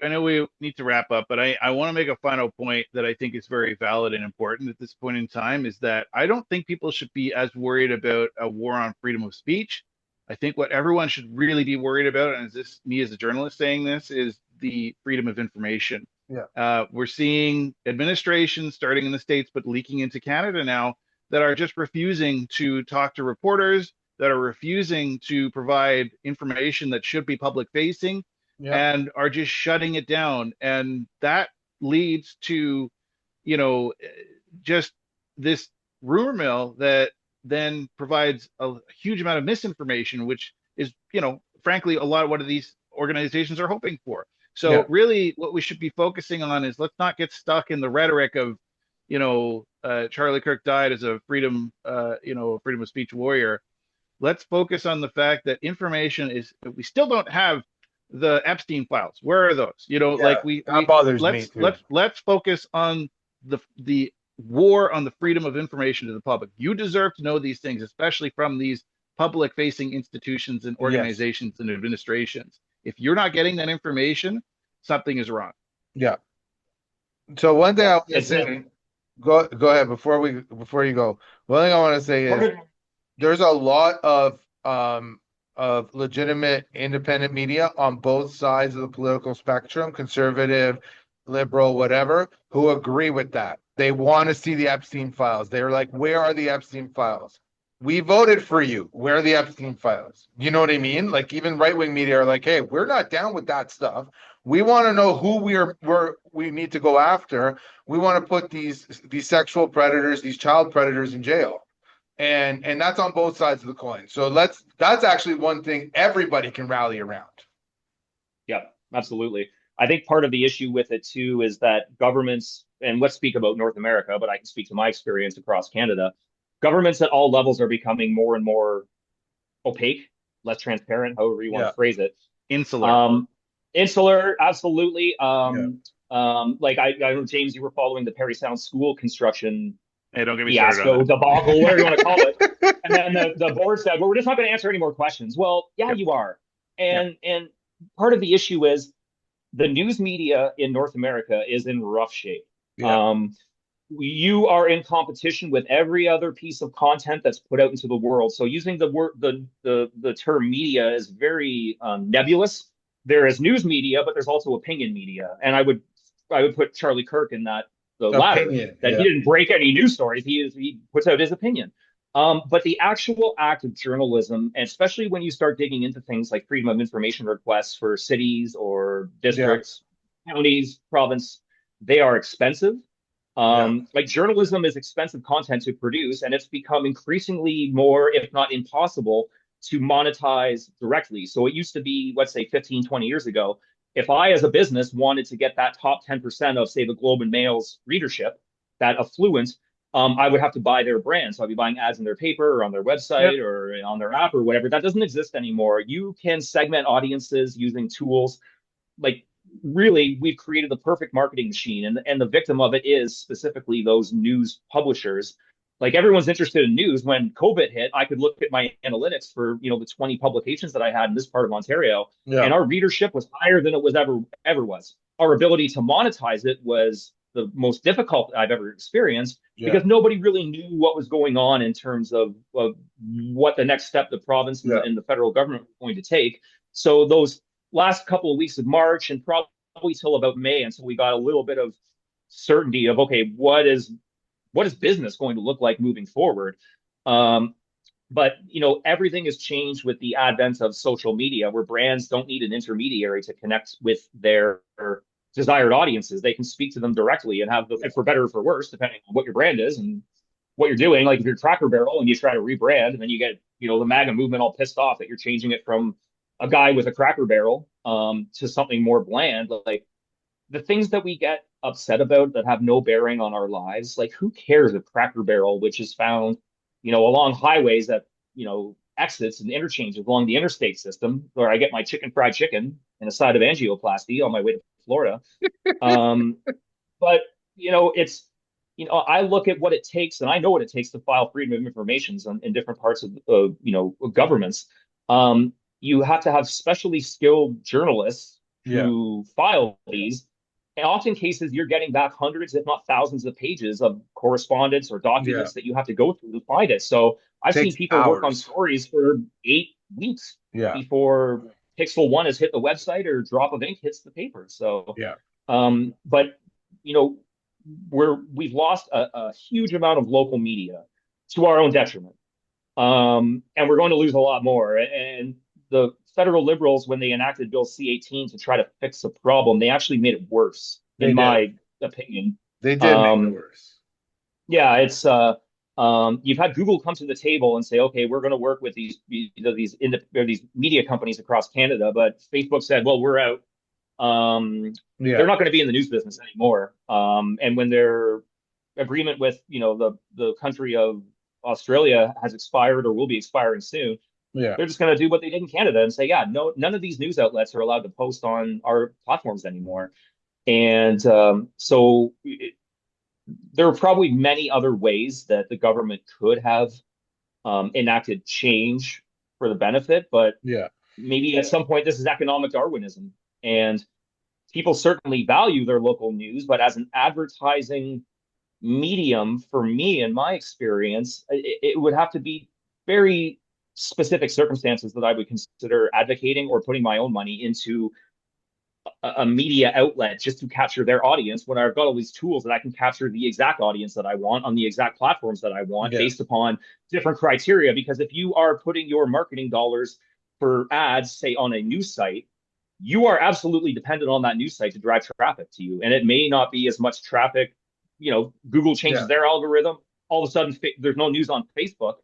B: need to wrap up, but I want to make a final point that I think is very valid and important at this point in time, is that I don't think people should be as worried about a war on freedom of speech. I think what everyone should really be worried about, and is this me as a journalist saying this, is the freedom of information.
A: Yeah.
B: We're seeing administrations starting in the States, but leaking into Canada now, that are just refusing to talk to reporters, that are refusing to provide information that should be public facing, and are just shutting it down. And that leads to, just this rumor mill that then provides a huge amount of misinformation, which is, frankly, a lot of what these organizations are hoping for. So really what we should be focusing on is, let's not get stuck in the rhetoric of, Charlie Kirk died as a freedom of speech warrior. Let's focus on the fact that information is, we still don't have the Epstein files. Where are those?
A: That bothers me too.
B: Let's focus on the war on the freedom of information to the public. You deserve to know these things, especially from these public facing institutions and organizations and administrations. If you're not getting that information, something is wrong.
A: Yeah. So one thing I want to say, go ahead before you go. One thing I want to say is there's a lot of legitimate independent media on both sides of the political spectrum, conservative, liberal, whatever, who agree with that. They want to see the Epstein files. They're like, where are the Epstein files? We voted for you. Where are the Epstein files? You know what I mean? Like, even right-wing media are like, hey, we're not down with that stuff. We want to know who we need to go after. We want to put these sexual predators, these child predators in jail. And that's on both sides of the coin. So that's actually one thing everybody can rally around.
C: Yeah, absolutely. I think part of the issue with it too is that governments, and let's speak about North America, but I can speak to my experience across Canada. Governments at all levels are becoming more and more opaque, less transparent, however you want to phrase it. Insular, absolutely. Like I know, James, you were following the Parry Sound School construction
B: Hey, don't get me started on
C: fiasco,
B: that.
C: debacle, whatever you want to call it. And then the board said, well, we're just not going to answer any more questions. Well, yeah,
B: Yep.
C: you are.
B: Yep.
C: And part of the issue is the news media in North America is in rough shape.
A: Yeah.
C: You are in competition with every other piece of content that's put out into the world. So using the word the term media is very nebulous. There is news media, but there's also opinion media, and I would put Charlie Kirk in that the latter.
A: Opinion.
C: That he
A: Yeah.
C: didn't break any news stories. He puts out his opinion. But the actual act of journalism, and especially when you start digging into things like freedom of information requests for cities or
A: Yeah.
C: districts, counties, province, they are expensive.
A: Yeah.
C: Like journalism is expensive content to produce, and it's become increasingly more, if not impossible, to monetize directly. So it used to be, let's say 15, 20 years ago, if I as a business wanted to get that top 10% of, say, the Globe and Mail's readership, that affluent, I would have to buy their brand. So I'd be buying ads in their paper or on their
A: Yep.
C: website or on their app or whatever. That doesn't exist anymore. You can segment audiences using tools like really we've created the perfect marketing machine, and the victim of it is specifically those news publishers. Like everyone's interested in news. When COVID hit, I could look at my analytics for the 20 publications that I had in this part of Ontario,
A: Yeah.
C: and our readership was higher than it was ever was. Our ability to monetize it was the most difficult I've ever experienced
A: Yeah.
C: because nobody really knew what was going on in terms of what the next step the province and,
A: Yeah.
C: and the federal government were going to take. So those last couple of weeks of March and probably till about May until we got a little bit of certainty of, okay, what is business going to look like moving forward? But everything has changed with the advent of social media, where brands don't need an intermediary to connect with their desired audiences. They can speak to them directly and have for better or for worse, depending on what your brand is and what you're doing. Like if you're Cracker Barrel and you try to rebrand, and then you get the MAGA movement all pissed off that you're changing it from a guy with a Cracker Barrel to something more bland. Like the things that we get upset about that have no bearing on our lives, like who cares if Cracker Barrel, which is found along highways that exits and interchanges along the interstate system, where I get my fried chicken and a side of angioplasty on my way to Florida. But it's I look at what it takes, and I know what it takes to file freedom of information in different parts of governments. You have to have specially skilled journalists
A: Yeah.
C: who file these. In often cases, you're getting back hundreds, if not thousands, of pages of correspondence or documents that you have to go through to find it. So I've seen
A: Takes
C: people work on
A: hours.
C: stories for 8 weeks
A: Yeah.
C: before Pixel 1 has hit the website or drop of ink hits the paper. So,
A: Yeah.
C: but we've lost a huge amount of local media to our own detriment, and we're going to lose a lot more. And the federal Liberals, when they enacted Bill C-18 to try to fix the problem, they actually made it worse,
A: They
C: in
A: did.
C: my opinion.
A: They did make it worse.
C: Yeah, it's you've had Google come to the table and say, okay, we're going to work with these media companies across Canada, but Facebook said, well, we're out.
A: Yeah.
C: They're not going to be in the news business anymore. And when their agreement with the country of Australia has expired or will be expiring soon,
A: Yeah.
C: they're just going to do what they did in Canada and say, yeah, no, none of these news outlets are allowed to post on our platforms anymore. And there are probably many other ways that the government could have enacted change for the benefit, but
A: Yeah.
C: maybe at some point this is economic Darwinism, and people certainly value their local news, but as an advertising medium, for me, in my experience, it would have to be very specific circumstances that I would consider advocating or putting my own money into a media outlet just to capture their audience, when I've got all these tools that I can capture the exact audience that I want on the exact platforms that I want based upon different criteria. Because if you are putting your marketing dollars for ads, say on a news site, you are absolutely dependent on that news site to drive traffic to you. And it may not be as much traffic. Google changes their algorithm. All of a sudden, there's no news on Facebook.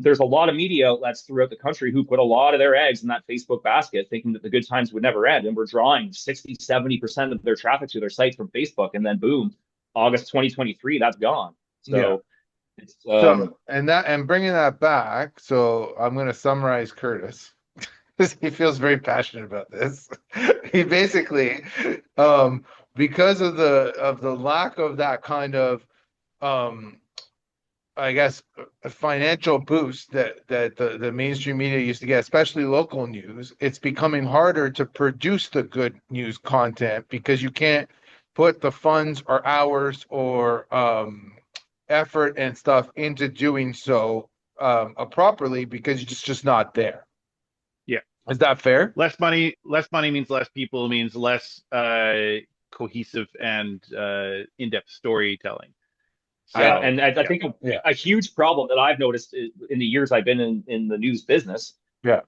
C: There's a lot of media outlets throughout the country who put a lot of their eggs in that Facebook basket, thinking that the good times would never end. And we're drawing 60-70% of their traffic to their sites from Facebook. And then boom, August 2023, that's gone. So it's
A: and bringing that back, so I'm going to summarize Curtis. He feels very passionate about this. He basically, because of the lack of that kind of I guess, a financial boost that the mainstream media used to get, especially local news. It's becoming harder to produce the good news content because you can't put the funds or hours or effort and stuff into doing so properly because it's just not there.
B: Yeah.
A: Is that fair?
B: Less money means less people, means less cohesive and in-depth storytelling.
C: Yeah,
B: So
C: and I
B: yeah,
C: think
A: Yeah.
C: a huge problem that I've noticed in the years I've been in the news business,
A: Yeah.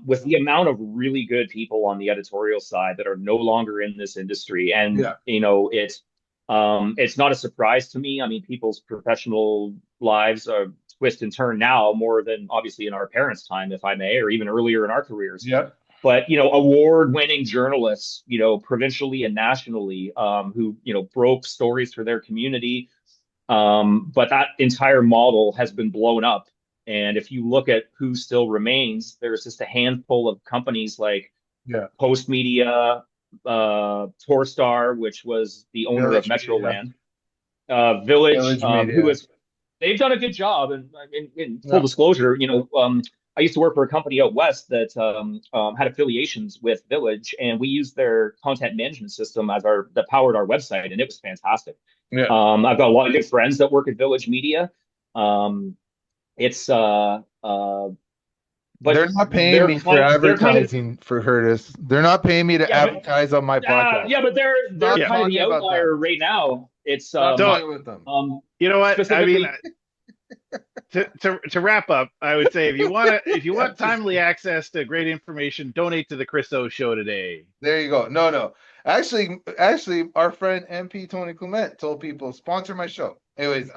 C: with the amount of really good people on the editorial side that are no longer in this industry, and
A: Yeah.
C: it's not a surprise to me. I mean, people's professional lives are twist and turn now more than obviously in our parents' time, if I may, or even earlier in our careers.
A: Yeah.
C: But award-winning journalists, provincially and nationally, who broke stories for their community, but that entire model has been blown up. And if you look at who still remains, there's just a handful of companies like
A: Yeah.
C: Post Media, Torstar, which was the owner of
A: Village media.
C: Metroland, Village,
A: Village
C: who
A: media.
C: is they've done a good job. And in full
A: Yeah.
C: disclosure, I used to work for a company out west that had affiliations with Village, and we used their content management system as our that powered our website, and it was fantastic.
A: Yeah.
C: I've got a lot of good friends that work at Village Media. Um, it's
A: They're
C: but
A: not paying me for
C: they're kind of
A: advertising for Curtis. They're not paying me to
C: yeah, but
A: advertise on my podcast.
C: yeah, but they're
A: Not
B: yeah.
C: kind of the
A: talking about them.
C: outlier right now. It's
A: Not
B: So
A: talking with them.
B: you know what? I mean,
C: specifically.
B: to wrap up, I would say if you want timely access to great information, donate to the Chris O Show today.
A: There you go. No, no. Actually, our friend MP Tony Clement told people sponsor my show. Anyways,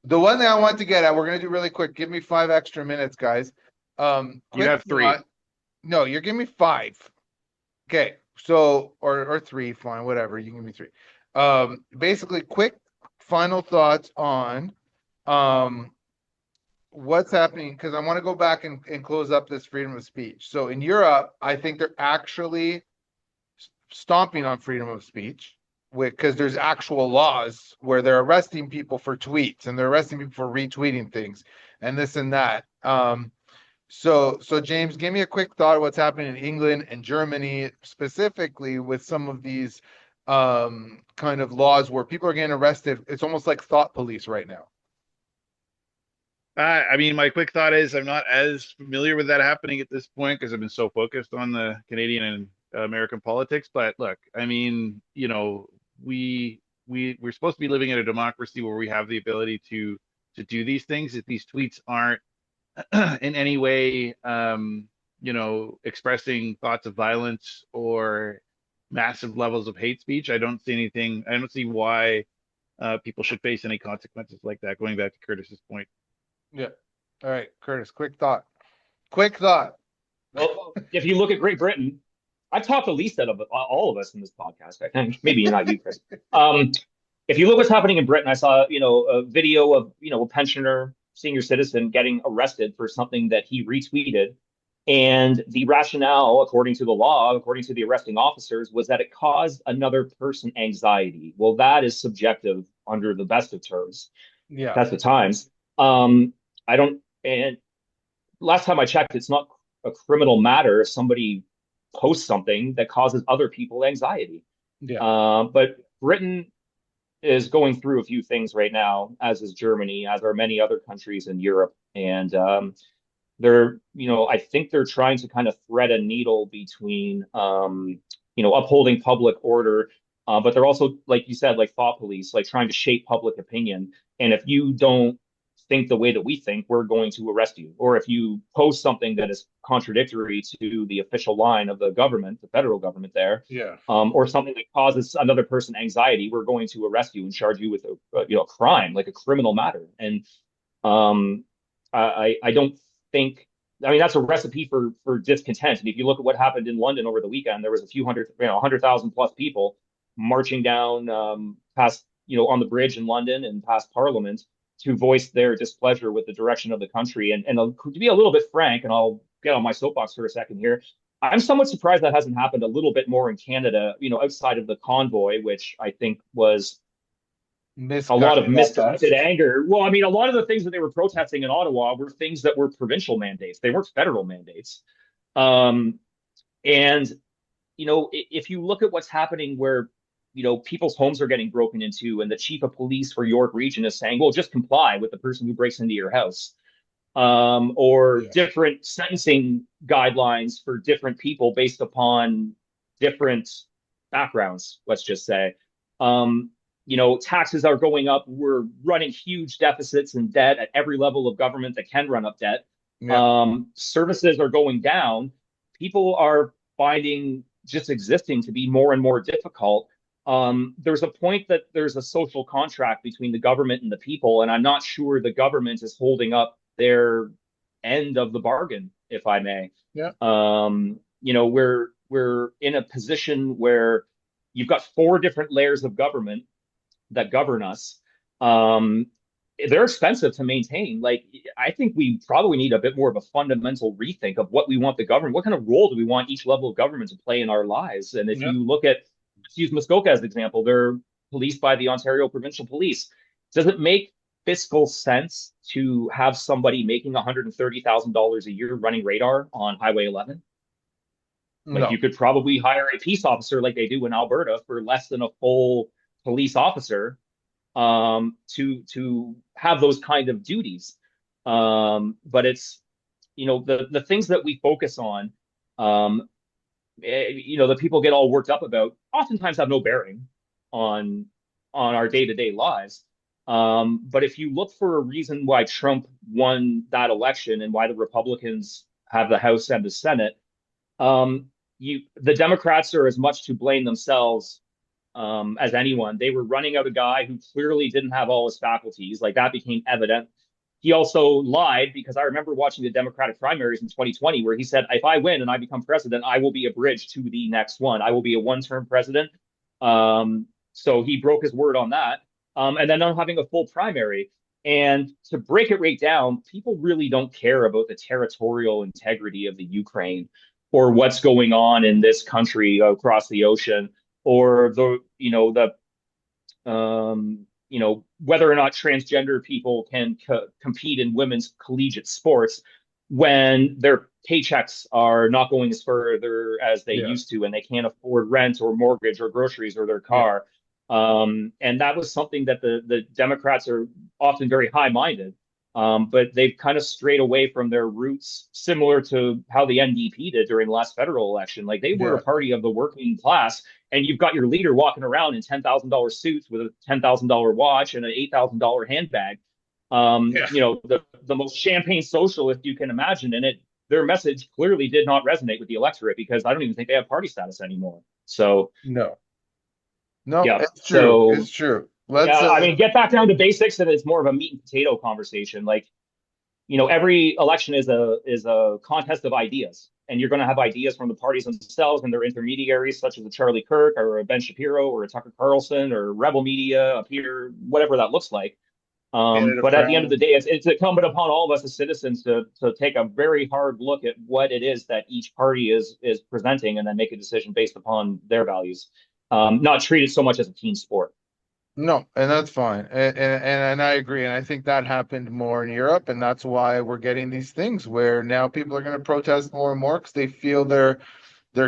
A: the one thing I want to get at, we're gonna do really quick. Give me 5 extra minutes, guys.
B: You
A: Quick
B: have three.
A: thought. No, you're giving me 5. Okay, so or 3, fine, whatever. You can give me 3. Basically, quick final thoughts on um what's happening because I want to go back and close up this freedom of speech. So in Europe, I think they're actually stomping on freedom of speech because there's actual laws where they're arresting people for tweets and they're arresting people for retweeting things and this and that. So James, give me a quick thought of what's happening in England and Germany specifically with some of these kind of laws where people are getting arrested. It's almost like thought police right now.
B: I mean, my quick thought is I'm not as familiar with that happening at this point because I've been so focused on the Canadian and American politics. But look, I mean, we're supposed to be living in a democracy where we have the ability to do these things. If these tweets aren't in any way, expressing thoughts of violence or massive levels of hate speech, I don't see anything. I don't see why people should face any consequences like that. Going back to Curtis's point.
A: Yeah. All right, Curtis, quick thought. Quick thought.
C: Well, if you look at Great Britain, I've talked the least out of all of us in this podcast, I think. Maybe not you, Chris. If you look what's happening in Britain, I saw, a video of, a pensioner, senior citizen getting arrested for something that he retweeted. And the rationale, according to the law, according to the arresting officers, was that it caused another person anxiety. Well, that is subjective under the best of terms,
A: Yeah.
C: best of times. I don't, and last time I checked, it's not a criminal matter if somebody posts something that causes other people anxiety.
A: Yeah.
C: But Britain is going through a few things right now, as is Germany, as are many other countries in Europe. And I think they're trying to kind of thread a needle between, upholding public order, but they're also, like you said, like thought police, like trying to shape public opinion. And if you don't think the way that we think, we're going to arrest you. Or if you post something that is contradictory to the official line of the government, the federal government there,
A: Yeah.
C: or something that causes another person anxiety, we're going to arrest you and charge you with a crime, like a criminal matter. And I don't think. I mean, that's a recipe for discontent. And if you look at what happened in London over the weekend, there was a few hundred, 100,000 plus people marching down past, on the bridge in London and past Parliament to voice their displeasure with the direction of the country. And to be a little bit frank, and I'll get on my soapbox for a second here, I'm somewhat surprised that hasn't happened a little bit more in Canada, outside of the convoy, which I think was a lot of
A: Misguided at
C: misdirected
A: best.
C: anger. Well, I mean, a lot of the things that they were protesting in Ottawa were things that were provincial mandates. They weren't federal mandates. Um, and if you look at what's happening where, people's homes are getting broken into and the chief of police for York Region is saying, well, just comply with the person who breaks into your house. Or
A: Yeah.
C: different sentencing guidelines for different people based upon different backgrounds, let's just say. Taxes are going up. We're running huge deficits and debt at every level of government that can run up debt.
A: Yeah.
C: Services are going down. People are finding just existing to be more and more difficult. There's a point that there's a social contract between the government and the people, and I'm not sure the government is holding up their end of the bargain, if I may.
A: Yeah.
C: We're in a position where you've got four different layers of government that govern us. Um, they're expensive to maintain. Like, I think we probably need a bit more of a fundamental rethink of what we want the government, what kind of role do we want each level of government to play in our lives? And if
A: Yeah.
C: you look at, let's use Muskoka as an example, they're policed by the Ontario Provincial Police. Does it make fiscal sense to have somebody making $130,000 a year running radar on Highway 11? Like,
A: No.
C: you could probably hire a peace officer like they do in Alberta for less than a full police officer, to have those kind of duties. But it's, the things that we focus on, um, that people get all worked up about, oftentimes have no bearing on our day-to-day lives. But if you look for a reason why Trump won that election and why the Republicans have the House and the Senate, um, the Democrats are as much to blame themselves, as anyone. They were running out a guy who clearly didn't have all his faculties. Like, that became evident. He also lied, because I remember watching the Democratic primaries in 2020 where he said, if I win and I become president, I will be a bridge to the next one. I will be a one-term president. So he broke his word on that. And then not having a full primary. And to break it right down, people really don't care about the territorial integrity of the Ukraine or what's going on in this country across the ocean, or whether or not transgender people can compete in women's collegiate sports when their paychecks are not going as further as they
A: Yeah.
C: used to, and they can't afford rent or mortgage or groceries or their
A: Yeah.
C: car. And that was something that the Democrats are often very high-minded, but they've kind of strayed away from their roots, similar to how the NDP did during the last federal election. Like, they were
A: Yeah.
C: a party of the working class, and you've got your leader walking around in $10,000 suits with a $10,000 watch and an $8,000 handbag.
A: Yeah.
C: The most champagne socialist you can imagine, and their message clearly did not resonate with the electorate, because I don't even think they have party status anymore. So
A: No. No,
C: yeah,
A: it's true.
C: so
A: It's true.
C: yeah,
A: Let's
C: I mean, get back down to basics, and it's more of a meat and potato conversation. Like, every election is a contest of ideas, and you're going to have ideas from the parties themselves and their intermediaries, such as a Charlie Kirk or a Ben Shapiro or a Tucker Carlson or Rebel Media up here, whatever that looks like.
A: Canada
C: But at the end of
A: Brown.
C: the day, it's incumbent upon all of us as citizens to take a very hard look at what it is that each party is presenting, and then make a decision based upon their values. Not treat it so much as a team sport.
A: No, and that's fine. And I agree. And I think that happened more in Europe, and that's why we're getting these things where now people are going to protest more and more because they feel their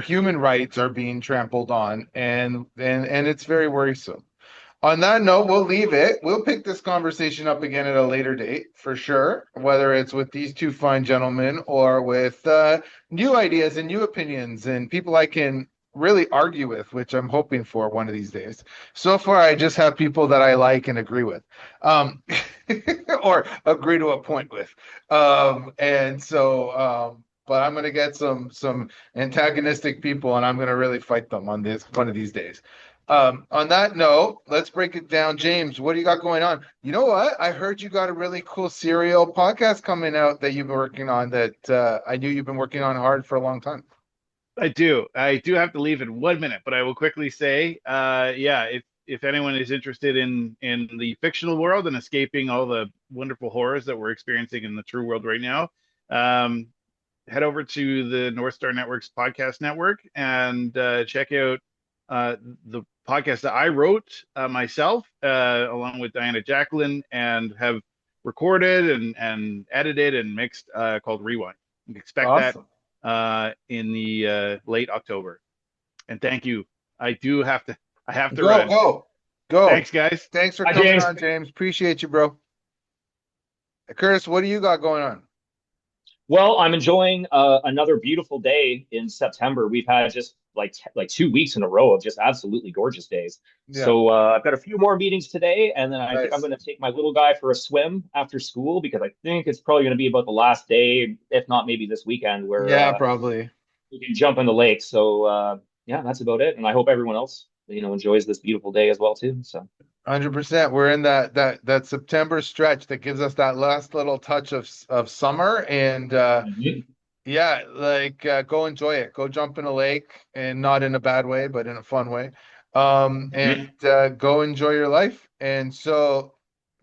A: human rights are being trampled on, and it's very worrisome. On that note, we'll leave it. We'll pick this conversation up again at a later date for sure, whether it's with these two fine gentlemen or with new ideas and new opinions and people I can really argue with, which I'm hoping for one of these days. So far, I just have people that I like and agree with, um, or agree to a point with. But I'm going to get some antagonistic people, and I'm going to really fight them on this one of these days. On that note, let's break it down. James, what do you got going on? You know what? I heard you got a really cool serial podcast coming out that you've been working on that I knew you've been working on hard for a long time.
B: I do. I do have to leave in 1 minute, but I will quickly say, yeah, if anyone is interested in the fictional world and escaping all the wonderful horrors that we're experiencing in the true world right now, um, head over to the North Star Network's podcast network and check out the podcast that I wrote myself, along with Diana Jacqueline, and have recorded and edited and mixed, called Rewind. You can expect that
A: Awesome.
B: in the late October. And thank you. I have to
A: Go,
B: run.
A: go.
B: Thanks, guys.
A: Thanks for
C: Hi,
A: coming
C: James.
A: on, James. Appreciate you, bro. Curtis, what do you got going on?
C: Well, I'm enjoying another beautiful day in September. We've had just like 2 weeks in a row of just absolutely gorgeous days.
A: Yeah,
C: So I've got a few more meetings today, and then I think I'm
A: nice.
C: going to take my little guy for a swim after school because I think it's probably going to be about the last day, if not maybe this weekend, where
A: Yeah, probably.
C: we can jump in the lake. So yeah, that's about it. And I hope everyone else, enjoys this beautiful day as well too. So
A: 100%. We're in that September stretch that gives us that last little touch of summer, and
C: Mhm.
A: yeah, like go enjoy it. Go jump in a lake, and not in a bad way, but in a fun way.
C: Mhm.
A: And go enjoy your life. And so,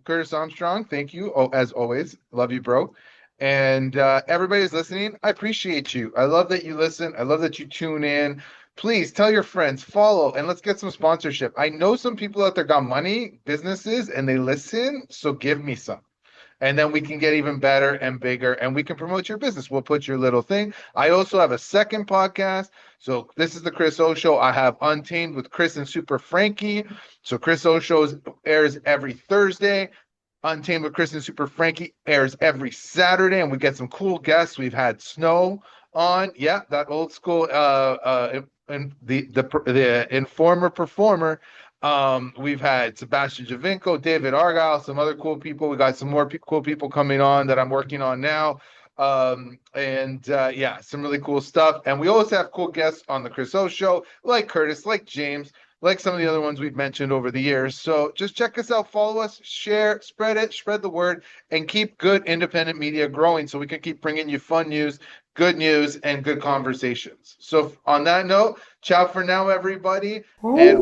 A: Curtis Armstrong, thank you. Oh, as always, love you, bro. And everybody's listening. I appreciate you. I love that you listen. I love that you tune in. Please tell your friends, follow, and let's get some sponsorship. I know some people out there got money, businesses, and they listen. So give me some, and then we can get even better and bigger, and we can promote your business. We'll put your little thing. I also have a second podcast. So this is the Chris O Show. I have Untamed with Chris and Super Frankie. So Chris O Show airs every Thursday. Untamed with Chris and Super Frankie airs every Saturday, and we get some cool guests. We've had Snow on, yeah, that old school and the informer performer. We've had Sebastian Javinko, David Argyle, some other cool people. We got some more cool people coming on that I'm working on now. And yeah, some really cool stuff. And we always have cool guests on the Chris O Show, like Curtis, like James, like some of the other ones we've mentioned over the years. So just check us out, follow us, share, spread it, spread the word, and keep good independent media growing so we can keep bringing you fun news, good news, and good conversations. So on that note, ciao for now, everybody. And